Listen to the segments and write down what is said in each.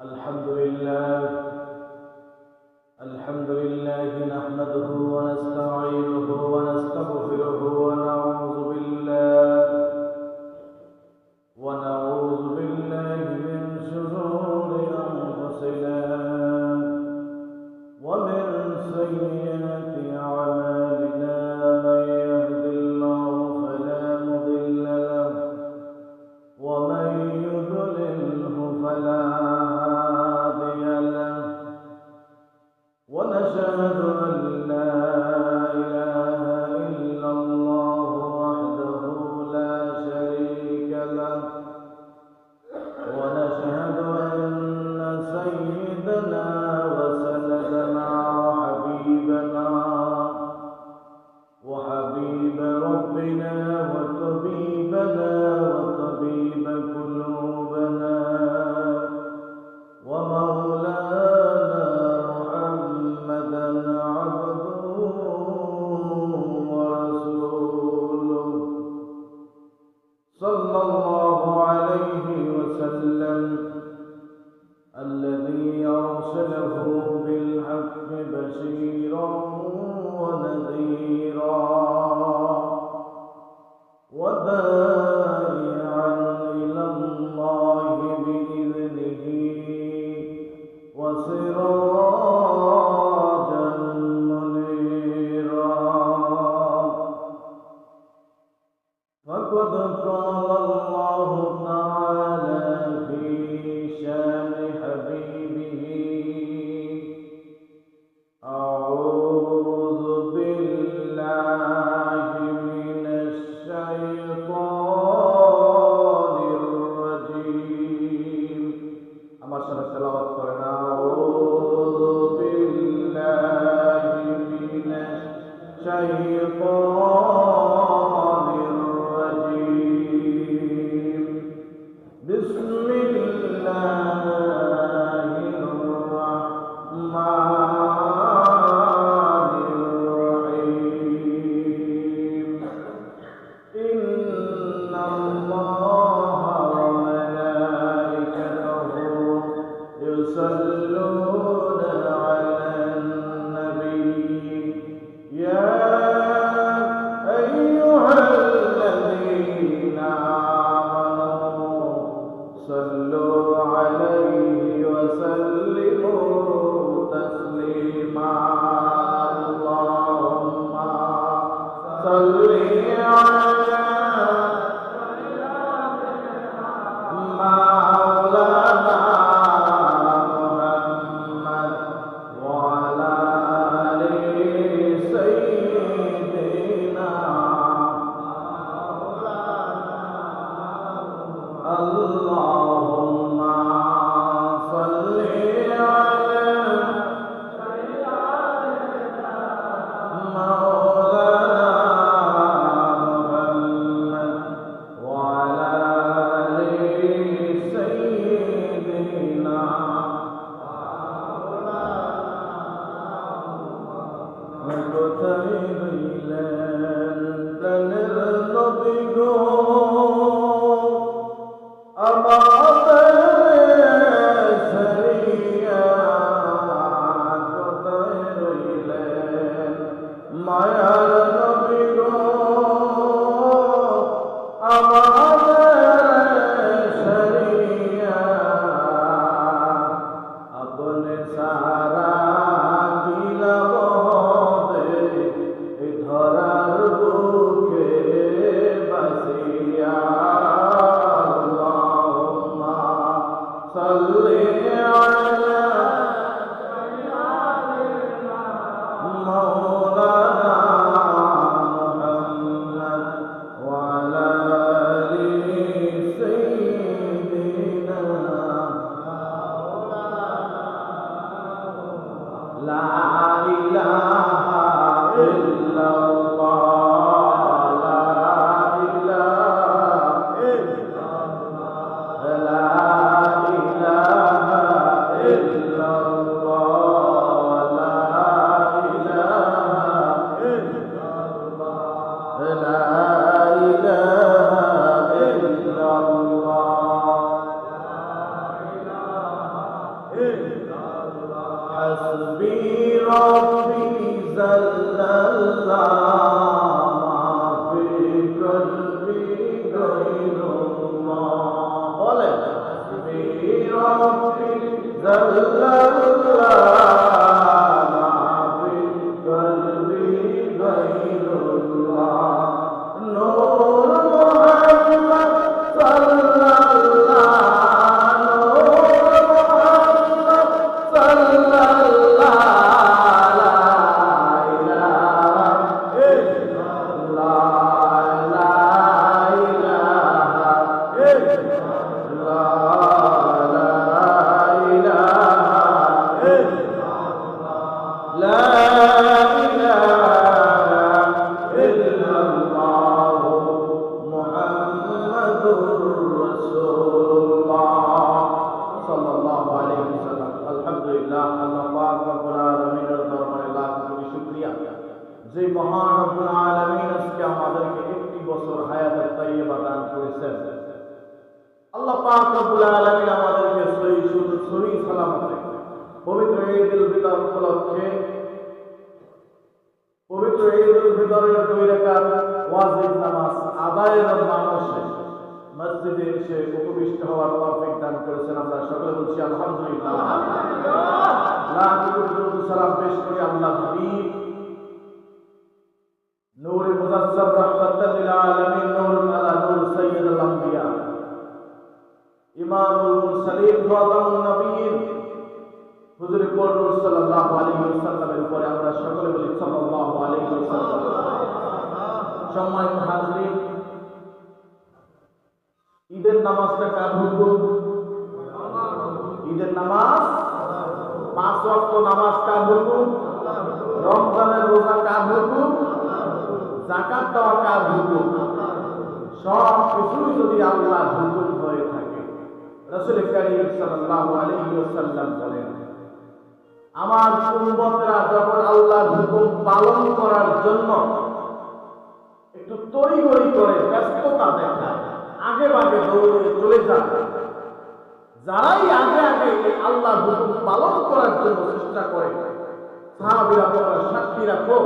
الحمد لله نحمده ونستعينه ونستغفره ونعوذ بالله من شرور أنفسنا ومن سيئات أعمالنا. من يهد الله فلا مضل له ومن يضلله فلا هادي له. ونشهد أن لا إله إلا الله وحده لا شريك له. ونشهد أن سيدنا وسندنا وحبيب ربنا وطبيبنا وطبيب قلوبنا ومولانا محمدا عبده ورسوله صلى الله عليه وسلم الذي أرسله بالحق بشيرا ونذيرا وداعيا إلى الله بإذنه وسراجا منيرا. فقد قال الله تعالى في شان حبيبه: أعوذ بالله من الشيطان الرجيم. আমার সাথে তেলাওয়াত করেন: أعوذ بالله من الشيطان الرجيم. بسم الله الرحمن الرحيم. إن الله وملائكته يصلون على النبي يا أيها الذين آمنوا صلوا عليه وسلموا تسليما. اللهم صل على مولانا محمد وعلى آل سيدنا اللهم صل على مولانا محمد وعلى آل سيدنا কোথায় রইলেন প্রাণের নবী গো, আমাদের ছাড়িয়া কোথায় রইলেন মায়ার নবী গো, আমাদের ছাড়িয়া আপনে সারা গিলাব ধরার বুকে বাসিয়া। আল্লাহুম্মা সাল্লি আলা মাওলানা মুহাম্মদ ওয়া আলা আলি সাইয়্যিদিনা লা ইলাহা ইল্লাল্লাহ লা ইলাহা ইল্লাল্লাহ লা ইলাহা হাসবি রব্বি জাল্লাল্লাহ মাফি কলবি গায়রুল্লাহ। বলেন হাসবি রব্বি জাল্লাল্লাহ মাফি কলবি গায়রুল্লাহ। নূর মুহাম্মদ সাল্লাল্লাহ যে মহান রব্বুল আলামিন আজকে আমাদেরকে একটি বছর হায়াতে তাইয়্যিবা দান করেছেন। আল্লাহ পাক রব্বুল আলামিন আমাদেরকে সহি সালামতে পবিত্র ঈদুল ফিতর উপলক্ষে পবিত্র ঈদুল ফিতরের 2 রাকাত ওয়াজিব নামাজ আদায়ের মানসে মসজিদে এসে উপবিষ্ট হওয়ার তৌফিক দান করেছেন। আমরা সকলে বলছি আলহামদুলিল্লাহ। লাখ কোটি সালাম পেশ করি আল্লাহ হাবিব নূর মুজাসসাম রাহমাতাল লিল আলামিন নূর আলা নূর সাইয়্যিদুল আম্বিয়া ইমামুল মুরসালিন খাতামুন নবিয়্যিন হুজুর পাক সাল্লাল্লাহু আলাইহি ওয়াসাল্লামের উপরে আমরা সকলে বলি সাল্লাল্লাহু আলাইহি ওয়াসাল্লাম। সম্মানিত হাজরিন, ঈদের নামাজটা কার হুকুম? ঈদের নামাজ 5 ওয়াক্ত নামাজ কার হুকুম? রমজানের রোজা কার হুকুম? যাকাত দেওয়া কার হুকুম? সব কিছুই যদি আল্লাহর হুকুম হয়ে থাকে, রাসূল কারীম সাল্লাল্লাহু আলাইহি ওয়াসাল্লাম বলেন, আমার উম্মতরা যখন আল্লাহর হুকুম পালন করার জন্য একটু তড়িঘড়ি করে ব্যস্ততা দেখায়, আগে ভাগে দৌড়ে চলে যায়, যারাই আগে আগে আল্লাহর হুকুম পালন করার জন্য চেষ্টা করে, সাহাবীরা তোমরা সাক্ষী রাখো,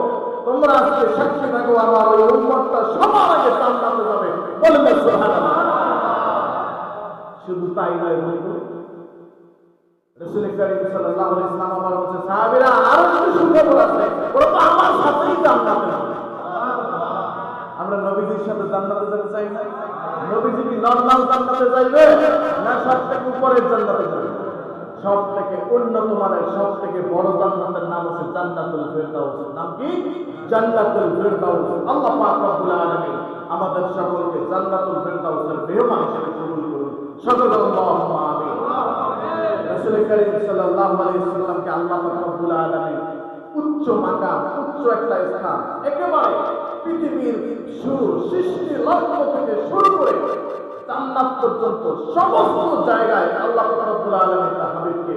তোমরা আজকে সাক্ষী থাকো, আমার ওই উম্মতটা সবার আগে জান্নাতে যাবে। বলেন না সুবহানাল্লাহ। শুধু তাই নয় বন্ধু, রাসূল কারীম সাল্লাল্লাহু আলাইহি ওয়াসাল্লাম আমার বলছে, সাহাবীরা আরো কিছু সুখবর আছে, ওরা তো আমার সাথেই জান্নাতে যাবে। আমরা নবীজির সাথে জান্নাতে যেতে চাই না? নবীজি কি নরমাল জান্নাতে যাইবে না সব থেকে উপরের জান্নাতে যাবে? সব থেকে উন্নত মানের, সব থেকে বড় জান্নাতের নাম হচ্ছে জান্নাতুল ফিরদাউস। নাম কি? জান্নাতুল ফিরদাউস। আল্লাহ পাক রব্বুল আলামিন আমাদের সকলকে জান্নাতুল ফিরদাউসের মেহমান হিসেবে কবুল করুন। সকলে আল্লাহুম্মা আমিন। রাসূল কারীম সাল্লাল্লাহু আলাইহি ওয়াসাল্লামকে আল্লাহ পাক রব্বুল আলামিন উচ্চ মাকাম, উচ্চ একটা স্থান, একেবারে পৃথিবীর সৃষ্টি লক্ষ্য থেকে শুরু করে জান্নাত পর্যন্ত সমস্ত জায়গায় আল্লাহ পাক রব্বুল আলামিন তার হাবিবকে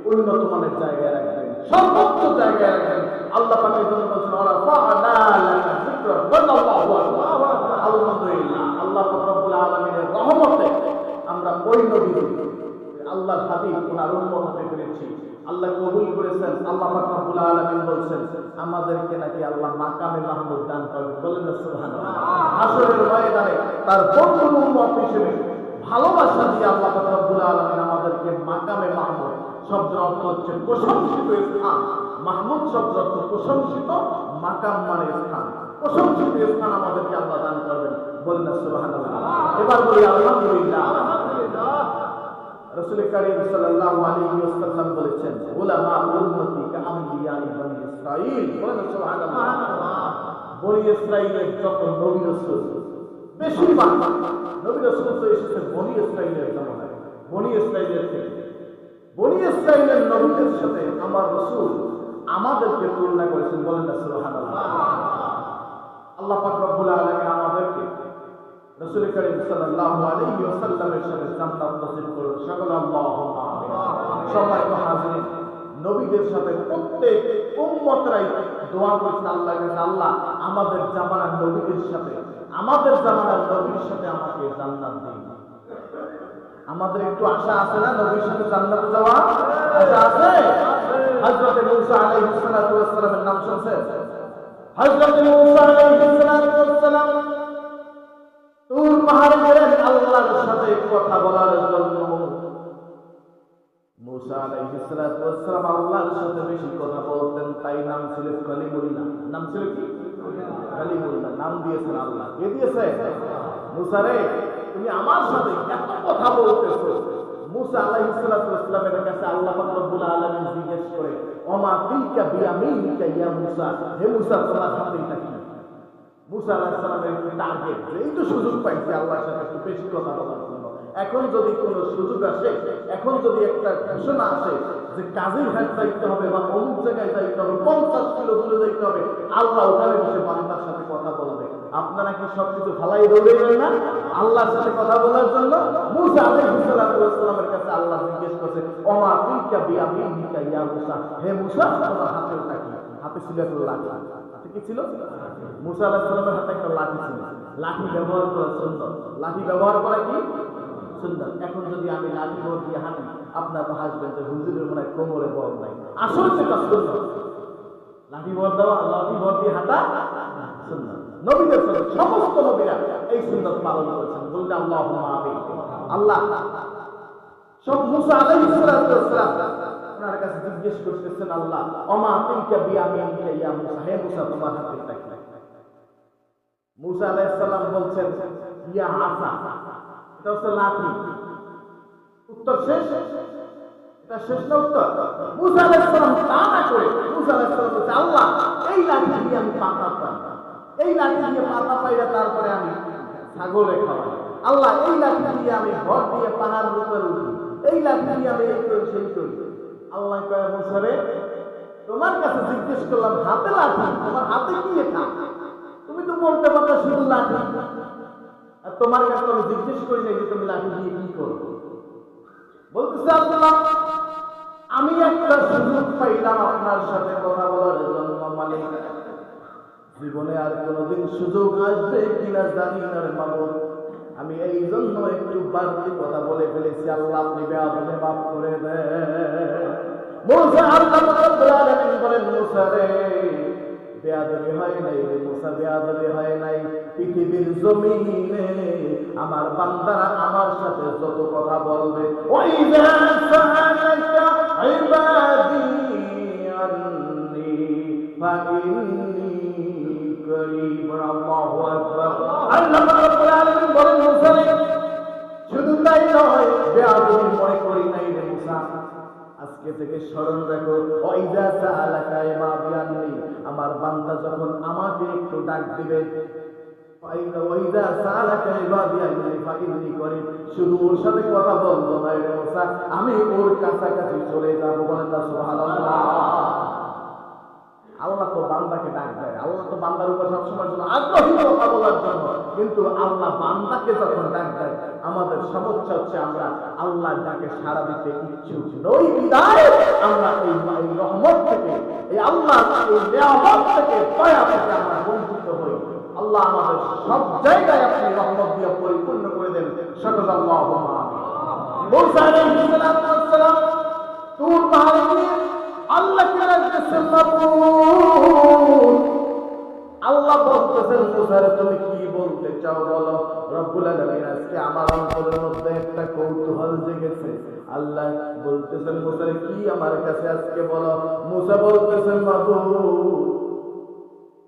উন্নত মানের জায়গায় রাখবেন, সর্বোচ্চ জায়গায় রাখবেন। আল্লাহ পাকের জন্য বলেছেন, ওয়া রাফা'না লাকা যিকরাক, আল্লাহু আকবার। আলহামদুলিল্লাহ, আল্লাহ পাক রব্বুল আলামিনের রহমতে আমরা ওই নবীকে আল্লাহর হাবিব ওনার উম্মত হতে পেরেছি। আল্লাহ কবুল করেছেন। আল্লাহ পাক রব্বুল আলামিন বলেন, আমাদেরকে নাকি আল্লাহ মাকামে মাহমুদ দান করবেন। বলেন না সুবহানাল্লাহ। হাসরের ময়দানে তার বন্ধু উম্মত হিসেবে ভালোবাসা দিয়ে আল্লাহ পাক রব্বুল আলামিন আমাদেরকে মাকামে মাহমুদ, শব্দের অর্থ হচ্ছে প্রশংসিত স্থান। মাহমুদ শব্দের অর্থ প্রশংসিত, মাকাম মানে স্থান, প্রশংসিত স্থান আমাদেরকে আল্লাহ দান করবেন। বলেন না সুবহানাল্লাহ। এবার বলি আলহামদুলিল্লাহ। রাসূল কারীম সাল্লাল্লাহু আলাইহি ওয়াসাল্লাম বলেছেন, উলামা উম্মতি কাআমবিয়া বনি ইসরাঈল। বলেন সুবহানাল্লাহ। বনি ইসরাঈলের যত নবী রাসূল, বেশিরভাগ নবী রাসূল তো এসেছে বনি ইসরাঈলের জামানায়, বনি ইসরাঈলের থেকে। বনি ইসরাঈলের নবীদের সাথে আমার রাসূল আমাদেরকে তুলনা করেছেন। বলেন না সুবহানাল্লাহ। আল্লাহ পাক রব্বুল আলামিন আমাদেরকে রাসূল কারীম সাল্লাল্লাহু আলাইহি ওয়াসাল্লামের সাথে জান্নাত নসিব করুন। সকলে আল্লাহুম্মা আমিন। সম্মানিত হাজিরিন, নবীদের সাথে প্রত্যেক উম্মতরাই দোয়া করেছেন আল্লাহর কাছে, আল্লাহ আমাদের জামানার নবীদের সাথে, আমাদের জামানার নবীর সাথে আমাকে জান্নাত দিন। আমাদের একটু আশা আছে না নবীর সাথে জান্নাতে যাওয়া? আশা আছে? হযরত মূসা আলাইহিস সালাতু ওয়াস সালামের নাম শুনছেন? হযরত মূসা আলাইহিস সালাতু ওয়াস সালাম তুর পাহাড়ে গেলেন আল্লাহর সাথে কথা বলার জন্য। মূসা আলাইহিস সালাতু ওয়াস সালাম আল্লাহর সাথে বেশি কথা বলতেন, তাই নাম ছিল কালিমুল্লাহ। নাম ছিল কি? কালিমুল্লাহ। নাম দিয়েছেন আল্লাহ। কে দিয়েছে? মূসা রে, তুমি আমার সাথে এত কথা বলতেছো। মূসা আলাইহিস সালাতু ওয়াস সালামের কাছে আল্লাহ পাক রব্বুল আলামিন জিজ্ঞেস করে, ওমা তিলকা বিয়ামিনিকা ইয়া মূসা, হে মূসা তোমার হাতে এটা কি? মূসা আলাইহিস সালামের টার্গেট, এই তো সুযোগ পাইছি আল্লাহর সাথে একটু বেশি কথা বলার জন্য। এখন যদি কোনো সুযোগ আসে, এখন যদি একটা ঘোষণা আসে যে কাজীর হাট যাইতে হবে বা অমুক জায়গায় যাইতে হবে, 50 কিলো দূরে যাইতে হবে, আল্লাহ ওখানে বসে বান্দার সাথে কথা বলবে। আপনারা কি সবকিছু ফালাই দৌড়াইবেন না আল্লাহর সাথে কথা বলার জন্য? মূসা আলাইহিস সালাতু ওয়াস সালামের কাছে আল্লাহ জিজ্ঞেস করছে, ওমা তিলকা বিয়ামিনিকা ইয়া মূসা, হে মূসা তোমার হাতে ওটা কি? হাতে ছিল একটা লাঠি। হাতে কি ছিল? মূসা আলাইহিস সালামের হাতে একটা লাঠি ছিল। লাঠি ব্যবহার করা সুন্দর। লাঠি ব্যবহার করা কি সুন্দর। এখন যদি আমি লাঠি ভর দিয়ে হাঁটি, আপনার তো হাসবেন যে হুজুরের মনে হয় কোমরে বল নাই। আসলে সেটা সুন্দর। লাঠি ভর দেওয়া, লাঠি ভর দিয়ে হাঁটা সুন্দর। নবীদের সমস্ত নবীরা এই সুন্নাত পালন করেছেন। বলতে আল্লাহুম্মা আমিন। আল্লাহ সব মূসা আলাইহিস সালাতু ওয়াস সালাম ওনার কাছে জিজ্ঞেস করতেছেন, আল্লাহ ওমা তিলকা বিয়ামিনিকা ইয়া মূসা, হে মূসা তোমার হাতে এটা কি? মূসা আলাইহিস সালাম বলছেন, ইয়া আসা, এটা হচ্ছে লাঠি। উত্তর শেষ? এটা শেষ না উত্তর? মূসা আলাইহিস সালাম তা না করে মূসা আলাইহিস সালাম বলছে, আল্লাহ এই লাঠি দিয়ে আমি পাতা পাই, এই লাঠি দিয়ে পাতা পাইরা তারপরে আমি ছাগলে খাওয়াই। আল্লাহ এই লাঠি দিয়ে আমি ঘর দিয়ে পাহাড়ের উপরে উঠি, এই লাঠি দিয়ে আমি এই করি সেই করি। আল্লাহ কয়, মূসা রে, তোমার কাছে জিজ্ঞেস করলাম হাতে লাঠি, তোমার হাতে কি এটা? তুমি তো বলতে পারো শুধু লাঠি। আর তোমার কাছে আমি জিজ্ঞেস করি নাই যে তুমি লাঠি দিয়ে কি করো। বলতেছে, আল্লাহ আমি একটা সুযোগ পাইলাম আপনার সাথে কথা বলার জন্য, মালিক জীবনে আর কোনোদিন সুযোগ আসবে কিনা জানি না রে মাবুদ, আমি এই জন্য একটু বাড়তি কথা বলে ফেলেছি। আল্লাহ আপনি বেয়াদবি মাফ করে দেন। মূসা আল্লাহ রাব্বুল আলামিন বলেন, মূসা রে বেয়াদবি হয় নাই রে মূসা, বেয়াদবি হয় নাই। পৃথিবীর জমিনে আমার বান্দারা আমার সাথে যত কথা বলবে, ওয়াইযা সাআলাকা ইবাদি আন্নী ফাইন্নী করিব। আল্লাহু আকবার। আল্লাহ রাব্বুল আলামিন বলেন, মূসা রে শুধু তাই নয়, বেয়াদবি মনে করি নাই রে মূসা, আজকে থেকে স্মরণ রাখো, ওয়াইযা সাআলাকা ইবাদি আন্নী, আমার বান্দা যখন আমাকে একটু ডাক দিবে, ওয়াইযা সাআলাকা ইবাদি আন্নী ফাইন্নী করিব, শুধু ওর সাথে কথা বলবো না রে মূসা, আমি ওর কাছাকাছি চলে যাবো। বলেন না সুবহানাল্লাহ। আল্লাহ তো বান্দাকে ডাক দেয়, আল্লাহ তো বান্দার উপর সবসময় জন্য আগ্রহী কথা বলার জন্য। কিন্তু আল্লাহ বান্দাকে যখন ডাক দেয়, আমাদের সমস্যা হচ্ছে আমরা আল্লাহর ডাকে সাড়া দিতে ইচ্ছুক নই, বিদায় আমরা এই রহমত থেকে, এই আল্লাহ এই নিয়ামত থেকে, দয়া থেকে আমরা বঞ্চিত হই। আল্লাহ আমাদের সব জায়গায় আপনি রহমত দিয়ে পরিপূর্ণ করে দেন। সকল আল্লাহুম্মা আমিন। মূসা আলাইহিস সালাম তুর পাহাড়ে গিয়ে আল্লাহকে ডাকতেছেন, আল্লাহ বলতেছেন, মূসা তুমি কি বলতে চাও বলো। রব্বুল আলামিন আজকে আমার অন্তরের মধ্যে একটা কৌতূহল জেগেছে। আল্লাহ বলতেছেন, মূসা কি আমার কাছে আজকে বলো। মূসা বলতেছেন, মাবুদ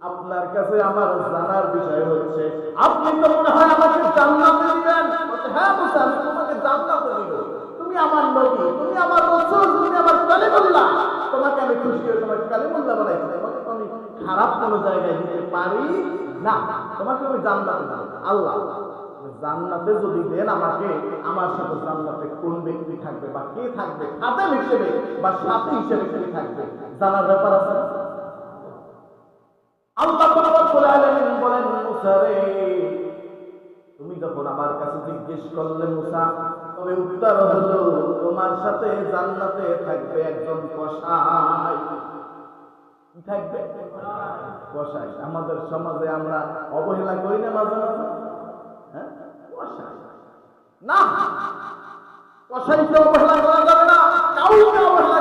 আপনার কাছে আমার জানার বিষয় হচ্ছে, আপনি তো মনে হয় আমাকে জান্নাতে দিবেন। হ্যাঁ মূসা, আমি তোমাকে জান্নাতে দিব। তুমি আমার নবী, তুমি আমার রাসূল, তুমি আমার কালিমুল্লাহ। তোমাকে আমি খুশি করে তোমাকে কালিমুল্লাহ বানাইছি। তোমাকে তো আমি খারাপ কোনো জায়গায় দিতে পারি না। তোমাকে আমি জান্নাতে দেব। আল্লাহ জান্নাতে যদি দেন আমাকে, আমার সাথে জান্নাতে কোন ব্যক্তি থাকবে বা কে থাকবে, খাদেম হিসেবে বা সাথী হিসেবে কে থাকবে, জানার ব্যাপার আছে। আল্লাহ রাব্বুল আলামিন বলেন, মূসা রে তুমি যখন আমার কাছে জিজ্ঞেস করলে মূসা, তবে উত্তর হলো তোমার সাথে জান্নাতে থাকবে একজন কসাই। কি থাকবে? কসাই। আমাদের সমাজে আমরা অবহেলা করি না মাঝে মাঝে। হ্যাঁ, কসাই না, কসাইকে অবহেলা করা যাবে না, কাউকে অবহেলা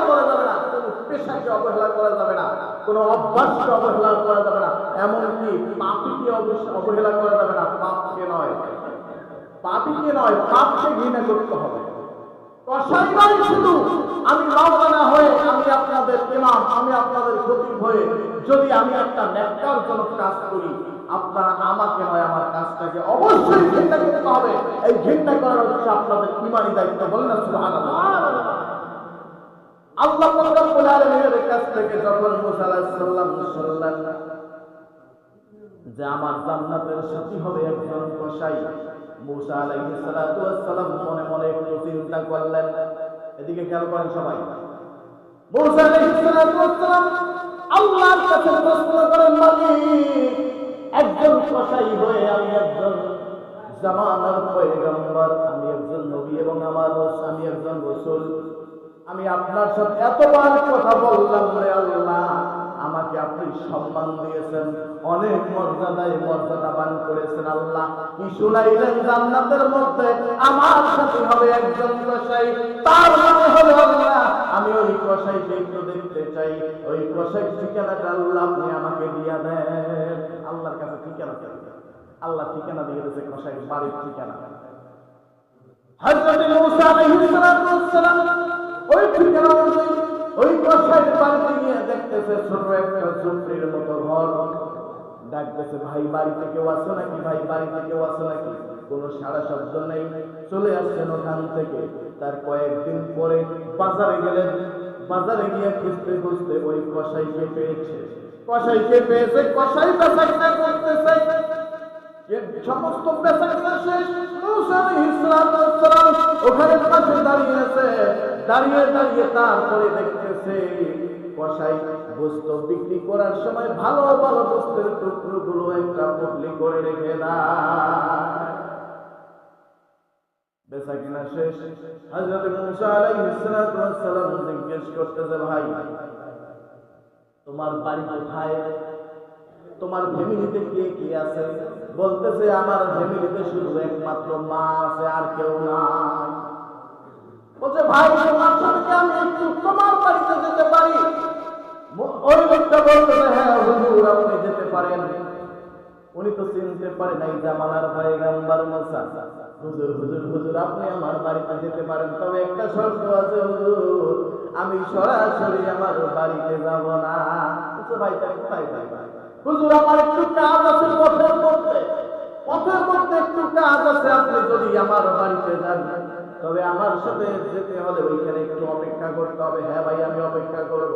কোনো অভ্যাসকে অবহেলা করা যাবে না, এমনকি পাপীকে অবহেলা করা যাবে না। পাপকে নয়, পাপীকে নয়, পাপকে ঘৃণা করতে হবে। কসাই নয় শুধু আমি মাওলানা হয়ে, আমি আপনাদের ইমাম, আমি আপনাদের খতিব হয়ে যদি আমি একটা ন্যাক্কারজনক কাজ করি, আপনারা আমাকে নয় আমার কাজটাকে অবশ্যই ঘৃণা করতে হবে। এই ঘৃণা করার হচ্ছে আপনাদের ইমানি দায়িত্ব। বলেন না সুবহানাল্লাহ। আল্লাহ রাব্বুল আলামিনের কাছ থেকে যখন মুসা আলাইহিস সালাম শুনলেন যে আমার জান্নাতের সাথী হবে একজন কসাই, মুসা আলাইহিস সালাতু ওয়াস সালাম মনে মনে একটু চিন্তা করলেন। এদিকে খেয়াল করেন সবাই। মুসা আলাইহিস সালাতু ওয়াস সালাম আল্লাহর কাছে প্রশ্ন করেন, মালিক, একজন কসাই হয়ে আমি একজন জামানার পয়গম্বর, আমি একজন নবী এবং আমি একজন রাসূল, আমি আপনার সাথে এতবার কথা বললাম রে আল্লাহ, আমাকে আপনি সম্মান দিয়েছেন, অনেক মর্যাদাবান করেছেন। আল্লাহ কি শুনাইলেন, জান্নাতের মধ্যে আমার সাথে হবে একজন কসাই। তার মানে হলো আল্লাহ আমি ওই কসাইকে একটু দেখতে চাই, ওই কসাই ঠিকানাটা আল্লাহ আপনি আমাকে দিয়া দেন। আল্লাহর কাছে ঠিকানা চাই, আল্লাহ ঠিকানা দিয়ে দিয়েছে, কসাই বাড়ির ঠিকানা। হযরত মুসা আলাইহিস সালাম ওই ঠিকানা অনুযায়ী ওই কসাইয়ের বাড়িতে গিয়ে দেখতেছে ছোট একটা ঝুপড়ির মতো ঘর। ডাকতেছে, ভাই বাড়িতে কেউ আছে নাকি, ভাই বাড়িতে কেউ আছে নাকি? কোনো সারা শব্দ নেই। চলে আসছেন ওখান থেকে। তার কয়েকদিন পরে বাজারে গেলেন, বাজারে গিয়ে খুঁজতে খুঁজতে ওই কসাইকে পেয়েছে। কসাই বেচাকেনা করতেছে, সমস্ত বেচাকেনা শেষ। মুসা আলাইহিস সালাম ওখানে পাশে দাঁড়িয়ে আছে। দাঁড়িয়ে দাঁড়িয়ে তারপরে দেখতেছে কসাই গোস্ত বিক্রি করার সময় ভালো ভালো গোস্তের টুকরোগুলো একটা পটলি করে রেখে দেয়। বেচাকেনা শেষ। হযরত মুসা আলাইহিস সালাম জিজ্ঞেস করতেছে, ভাই তোমার বাড়ি কোথায়, তোমার ফ্যামিলিতে কে কে আছে? বলতেছে, আমার ফ্যামিলিতে শুধু একমাত্র মা আছে, আর কেউ নাই। বলছে, ভাই তোমার সাথে আমি একটু তোমার বাড়িতে যেতে পারি? ওই লোকটা বলতেছে, হ্যাঁ হুজুর আপনি যেতে পারেন। উনি তো চিনতে পারে নাই জামানার পয়গম্বর মুসা। হুজুর হুজুর হুজুর আপনি আমার বাড়িতে যেতে পারেন, তবে একটা শর্ত আছে হুজুর, আমি সরাসরি আমার বাড়িতে যাব না। বলছে, ভাই তা কোথায় যাই? হুজুর আমার একটু কাজ আছে পথের মধ্যে একটু কাজ আছে, আপনি যদি আমার বাড়িতে যান তবে আমার সাথে যেতে হলে ওইখানে একটু অপেক্ষা করতে হবে। হ্যাঁ ভাই আমি অপেক্ষা করব।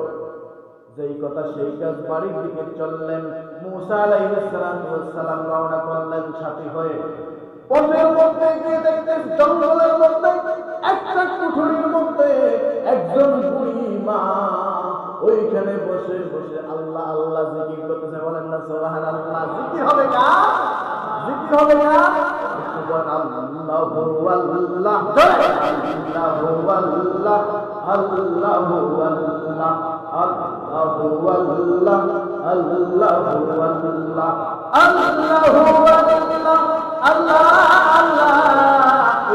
যেই কথা সেই কাজ, বাড়ির দিকে চললেন। মুসা আলাইহিস সালাম রওনা করলেন সাথী হয়ে। পথের মধ্যে গিয়ে দেখতেন জঙ্গলের মধ্যে একটা কুঠুরির মধ্যে একজন বুড়ি মা ওইখানে বসে বসে আল্লাহ আল্লাহ জিকির করতেছে। বলেন না সুবহানাল্লাহ। জিকির হবে না, জিকির হবে না। আল্লাহু আল্লাহ, আল্লাহু আল্লাহ, আল্লাহু আল্লাহ, আল্লাহু আল্লাহ, আল্লাহু আল্লাহ, আল্লাহু আল্লাহ, আল্লাহ আল্লাহ,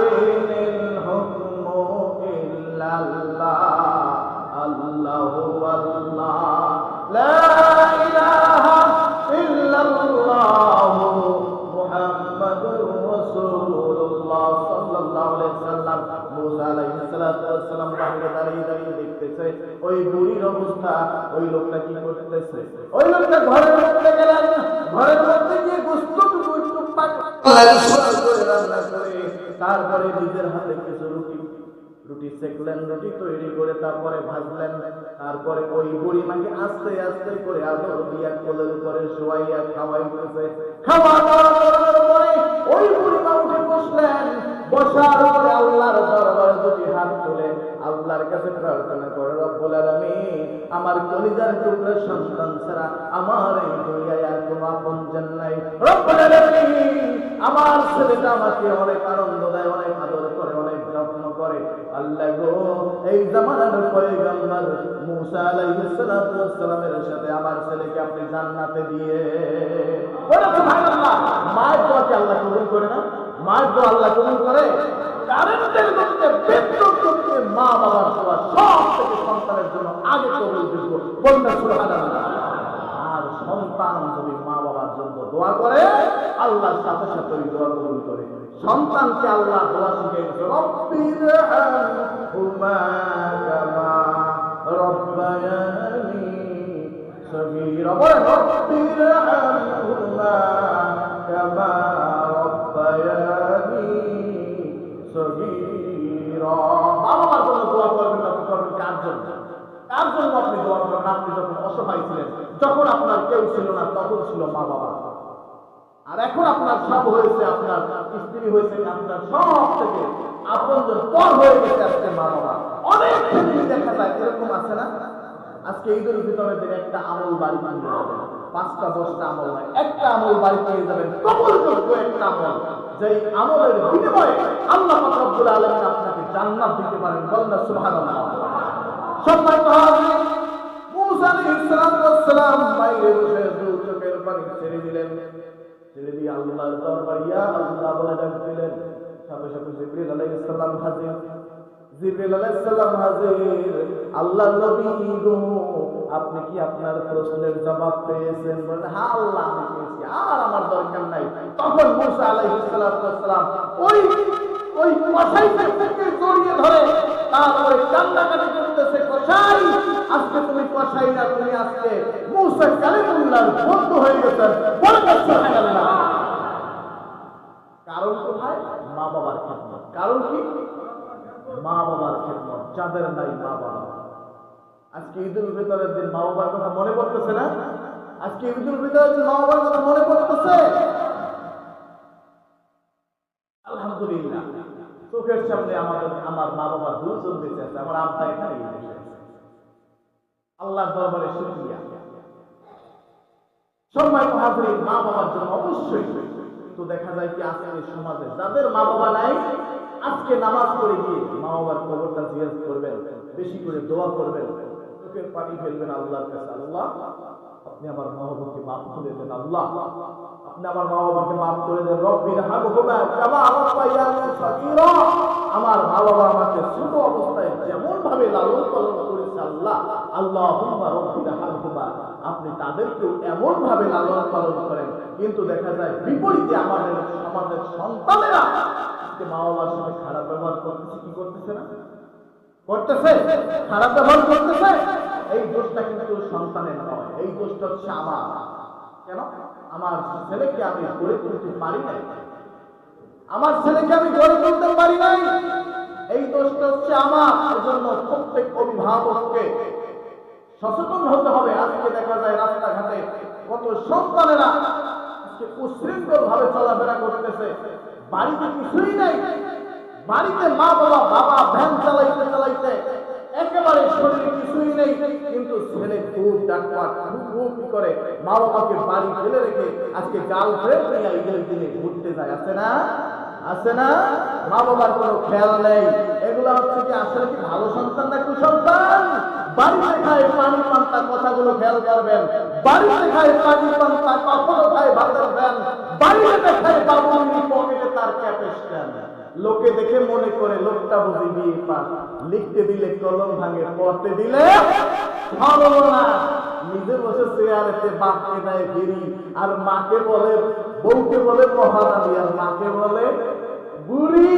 ইনিল হুকমু ইল্লাল্লাহ, আল্লাহু আল্লাহ, লা ইলাহা ইল্লাল্লাহ, মুহাম্মাদুর রাসূলুল্লাহ সাল্লাল্লাহু আলাইহি ওয়াসাল্লাম। মুসা আলাইহিস সালাম বাইরে দাঁড়িয়ে দাঁড়িয়ে দেখতেছে ওই বুড়ির অবস্থা। ওই লোকটা কি করতেছে? ওই লোকটা ঘরের মধ্যে গেলেন, ঘরের মধ্যে গিয়ে গোশতটুকু একটু রান্না করে তারপরে নিজের হাতে কিছু রুটি সেকলেন, রুটি তৈরি করে তারপরে ভাজলেন। তারপরে ওই বুড়ি মাকে আস্তে আস্তে করে আদর দিয়া কোলের উপরে শোয়াইয়া খাওয়াইতেছে। খাওয়া দাওয়া করার পরে ওই বুড়ি মা উঠে বসলেন। বসার পরে আল্লাহর দরবারে দুটি হাত তুলে আল্লাহর কাছে প্রার্থনা করে, রব্বুল আলামিন আমার কলিজার টুকরা সন্তান ছাড়া আমার এই দুনিয়ায় আর কোনো আপনজন নাই। রব্বুল আলামিন আমার ছেলেটা আমাকে অনেক আনন্দ দেয়, অনেক আদর করে, অনেক যত্ন করে। আল্লাহ গো এই জামানার পয়গম্বর মুসা আলাইহিস সালামের সাথে আমার ছেলেকে আপনি জান্নাতে দিয়ে। বলো সুবহানাল্লাহ। মায়ের দোয়া কি আল্লাহ কবুল করে না? মায়ের দোয়া আল্লাহ কবুল করে। কারেন্টের মধ্যে বিদ্যুৎ করতে মা বাবার দোয়া সব থেকে সন্তানের জন্য আগে কবুলযোগ্য। বলুন সুবহানাল্লাহ। সন্তান যদি মা বাবার জন্য দোয়া করে আল্লাহর সাথে সাথে ওই দোয়া কবুল করে। সন্তানকে আল্লাহ দোয়া শিখিয়েছে, রব্বির হামহুমা কামা রব্বায়ানি সগীরা। বলেন রব্বির হামহুমা কামা রব্বায়ানি সগীরা। বাবা মার জন্য দোয়া করবেন, আপনি করবেন কার জন্য? কার জন্য আপনি দোয়া করবেন? আপনি যখন অসহায় ছিলেন, যখন আপনার কেউ ছিল না, তখন ছিল মা বাবা। আর এখন আপনার সব হয়েছে, আপনার স্ত্রী হয়েছে, আপনার সব থেকে আপনজন পর হয়ে গেছে আজকে মা বাবা। অনেক ক্ষেত্রে দেখা যায় এরকম আছে না? আজকে ঈদের ভিতরে দিন একটা আমল বাড়ি নিয়ে যাবেন, 5টা 10টা আমল নয়, একটা আমল বাড়ি নিয়ে যাবেন, কবুলযোগ্য একটা আমল, যেই আমলের বিনিময়ে আল্লাহ পাক রব্বুল আলামিন আপনাকে জান্নাত দিতে পারেন। বলেন না সুবহানাল্লাহ। সম্মানিত হাজির, মুসা আলাইহিস সালাম বাইরে বসে দুই চোখের পানি ছেড়ে দিলেন। ছেড়ে দিয়ে আল্লাহর দরবারে ইয়া আল্লাহ বলে ডাক দিলেন। সাথে সাথে জিবরিল আলাইহিস সালাম হাজির। জিবরিল আলাইহিস সালাম হাজির। আল্লাহর নবী গো, আপনি কি আপনার প্রশ্নের জবাব পেয়েছেন? বলেন হ্যাঁ আল্লাহ, আমি পেয়েছি, আর আমার দরকার নাই। তখন মুসা আলাইহিস সালাম ওই কসাইকে থেকে জড়িয়ে ধরে তারপরে কান্নাকাটি করতেছে, কসাই আজকে তুমি কসাই না, তুমি আজকে মুসা কালিমুল্লাহর বন্ধু হয়ে গেছেন। বলেন সুবহানাল্লাহ। কারণ কোথায়? মা বাবার খেদমত। কারণ কি? মা বাবার খেদমত। যাদের নাই মা বাবা, আজকে ঈদুল ফিতরের দিন মা বাবার কথা মনে পড়তেছে না? আজকে ঈদুল ফিতরের দিন মা বাবার কথা মনে পড়তেছে? আলহামদুলিল্লাহ, চোখের সামনে আমার মা বাবা দুজন বেঁচে আছে। আমার আব্বা এখানে বসে আছে। আল্লাহর দরবারে শুকরিয়া। সম্মানিত হাজির, মা বাবার জন্য অবশ্যই। কিন্তু দেখা যায় কি আজকে সমাজে যাদের মা বাবা নাই, আজকে নামাজ পড়ে গিয়ে মা বাবার কবরটা জিয়ারত করবেন, বেশি করে দোয়া করবেন, চোখের পানি ফেলবেন আল্লাহর কাছে। আল্লাহ, আপনি আমার মা বাবাকে মাফ করে দেন। আল্লাহ, আপনি আমার মা বাবাকে মাফ করে দেন। রব্বির হামহুমা কামা রব্বায়ানি সগীরা। আমার মা বাবা আমাকে ছোট অবস্থায় যেমন ভাবে লালন পালন করেছে, আল্লাহ আল্লাহুম্মা রব্বির হামহুমা, আপনি তাদেরকেও এমন ভাবে লালন পালন করেন। কিন্তু দেখা যায় বিপরীতে আমাদের সমাজের সন্তানেরা মা বাবার সাথে খারাপ ব্যবহার করতেছে। কি করতেছে না? করতেছে, খারাপ ব্যবহার করতেছে। এই দোষটা কিন্তু সন্তানের নয়, এই দোষটা হচ্ছে আমার। কেন? আমার ছেলেকে আমি গড়ে তুলতে পারি নাই, আমার ছেলেকে আমি গড়ে তুলতে পারি নাই, এই দোষটা হচ্ছে আমার। এজন্য প্রত্যেক অভিভাবককে সচেতন হতে হবে। আজকে দেখা যায় রাস্তাঘাটে কত সন্তানেরা আজকে উশৃঙ্খল ভাবে চলাফেরা করতেছে, বাড়িতে কিছুই নাই, বাড়িতে মা বাবা ভ্যান চালাইতে চালাইতে একেবারে শরীরে কিছুই নেই, কিন্তু ছেলে খুব ডাকপাট খুব করে মা বাবাকে বাড়ি ফেলে রেখে আজকে গার্লফ্রেন্ড নিয়ে ঈদের দিনে ঘুরতে যায়। আছে না? আছে না? মা বাবার কোনো খেয়াল নেই। এগুলো হচ্ছে কি আসলে কি ভালো সন্তান না কুসন্তান? বাড়িতে খায় পানি পান্তা, কথাগুলো খেয়াল করবেন। বাড়িতে খায় পানি পান্তা, কখনো খায় ভাতের ফ্যান। বাড়িতে খায় বাবুনি, পকেটে তার ক্যাপের স্ট্যান্ড। লোকে দেখে মনে করে লোকটা বুঝি বিয়ে পাস, লিখতে দিলে কলম ভাঙে, পড়তে দিলে ভালো না। নিজে বসে চেয়ারেতে বাপকে দেয় ফিরি, আর মাকে বলে, বউকে বলে মহারানী, আর মাকে বলে বুড়ি।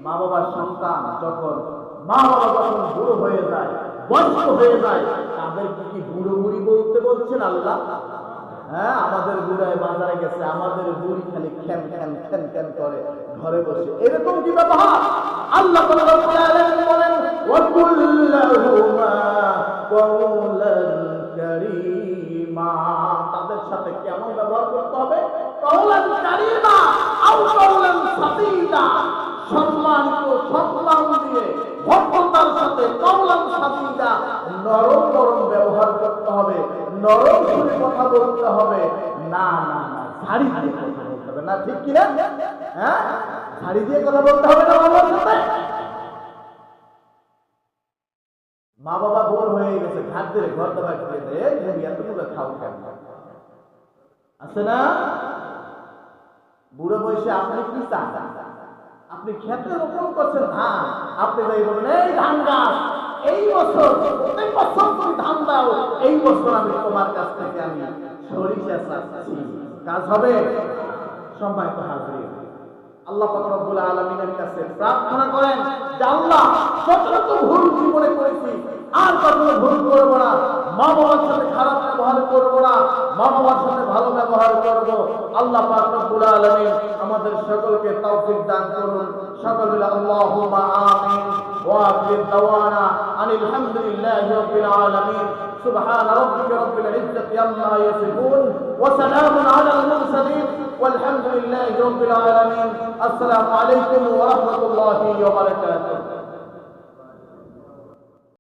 মা বাবার সন্তান যখন বুড়ো হয়ে যায়, বয়স্ক হয়ে যায়, তাদেরকে কি বুড়ো বুড়ি বলতে বলছেন আল্লাহ? হ্যাঁ, আমাদের বুড়ায় বাজারে গেছে, আমাদের বুড়ি খালি খ্যান খ্যান খ্যান খ্যান করে ঘরে বসে। এরকম কি ব্যবহার? আল্লাহ বলেন ওয়াকুল্লাহুমা কওলান কারীমা। তাদের সাথে কেমন ব্যবহার করতে হবে? কওলান কারীমা আও কওলান সাদীদা। সম্মানিত সম্মান দিয়ে ভদ্রতার সাথে, কওলান সাদীদা, নরম নরম ব্যবহার করতে হবে, নরম সুরে কথা বলতে হবে। না না না, ঝাড়ি দিয়ে কথা বলতে হবে না, ঠিক কিনা? হ্যাঁ, ঝাড়ি দিয়ে কথা বলতে হবে না বাবার সাথে। মা বাবা বোর হয়ে গেছে, ঘাট ধরে ঘর দাবার করে দেয়, এতগুলো খাও কেন? আছে না? বুড়ো বয়সে আপনি কি চান? আপনি খেতে রোপণ করছেন ধান, আপনি যাই বলবেন এই ধান গাছ এই বছর প্রত্যেক বছর তুমি ধান দাও, এই বছর আমি তোমার কাছ থেকে আমি সরিষা চাচ্ছি, কাজ হবে? সম্মানিত হাজির, আল্লাহ পাক রব্বুল আলামিনের কাছে প্রার্থনা করেন যে আল্লাহ যত ভুল জীবনে করেছি আর কখনো ভুল করব না, মা বাবার সাথে খারাপ ব্যবহার করব না, মা বাবার সাথে ভালো ব্যবহার করব। আল্লাহ পাক রব্বুল আলামিন আমাদের সকলকে তৌফিক দান করুন। সকল বলে আল্লাহুম্মা আমিন। ওয়া আখির দাওয়ানা আনিল হামদুলিল্লাহি রাব্বিল আলামিন। সুবহান রাব্বিকা রাব্বিল ইজ্জাতি আম্মা ইয়াসিফুন ওয়া সালামুন আলাল মুরসালিন والحمد لله رب العالمين. السلام عليكم ورحمة الله وبركاته.